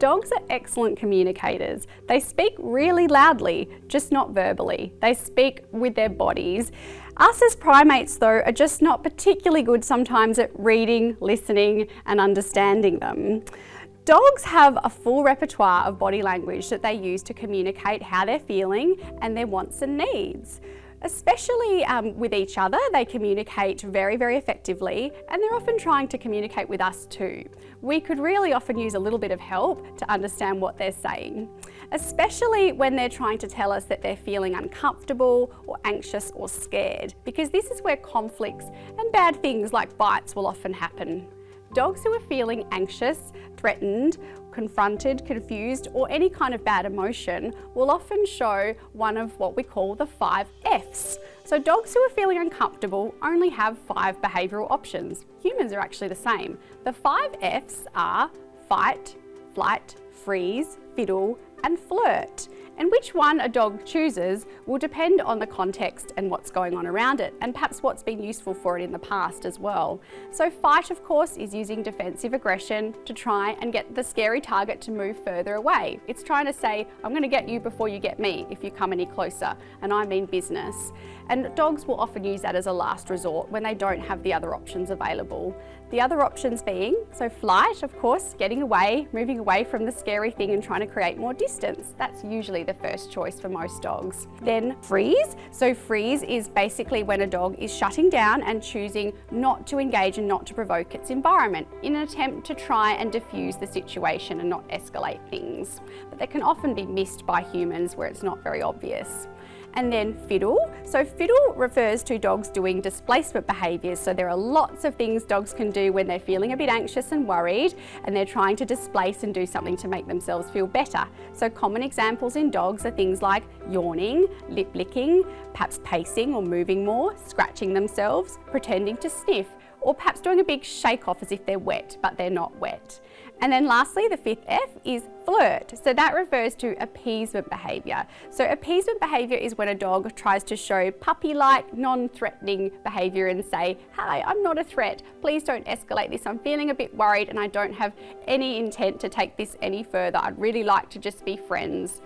Dogs are excellent communicators. They speak really loudly, just not verbally. They speak with their bodies. Us as primates, though, are just not particularly good sometimes at reading, listening, and understanding them. Dogs have a full repertoire of body language that they use to communicate how they're feeling and their wants and needs. Especially with each other, they communicate very, very effectively, and they're often trying to communicate with us too. We could really often use a little bit of help to understand what they're saying, especially when they're trying to tell us that they're feeling uncomfortable or anxious or scared, because this is where conflicts and bad things like bites will often happen. Dogs who are feeling anxious, threatened, confronted, confused, or any kind of bad emotion will often show one of what we call the 5 Fs. So dogs who are feeling uncomfortable only have 5 behavioural options. Humans are actually the same. The 5 Fs are fight, flight, freeze, fiddle, and flirt. And which one a dog chooses will depend on the context and what's going on around it, and perhaps what's been useful for it in the past as well. So fight, of course, is using defensive aggression to try and get the scary target to move further away. It's trying to say, I'm going to get you before you get me if you come any closer, and I mean business. And dogs will often use that as a last resort when they don't have the other options available. The other options being, so flight, of course, getting away, moving away from the scary thing and trying to create more distance. That's usually the first choice for most dogs. Then freeze. So freeze is basically when a dog is shutting down and choosing not to engage and not to provoke its environment in an attempt to try and diffuse the situation and not escalate things. But they can often be missed by humans where it's not very obvious. And then fiddle. So fiddle refers to dogs doing displacement behaviours. So there are lots of things dogs can do when they're feeling a bit anxious and worried, and they're trying to displace and do something to make themselves feel better. So common examples in dogs are things like yawning, lip licking, perhaps pacing or moving more, scratching themselves, pretending to sniff, or perhaps doing a big shake off as if they're wet, but they're not wet. And then lastly, the 5th F is flirt. So that refers to appeasement behaviour. So appeasement behaviour is when a dog tries to show puppy-like, non-threatening behaviour and say, hi, I'm not a threat. Please don't escalate this. I'm feeling a bit worried and I don't have any intent to take this any further. I'd really like to just be friends.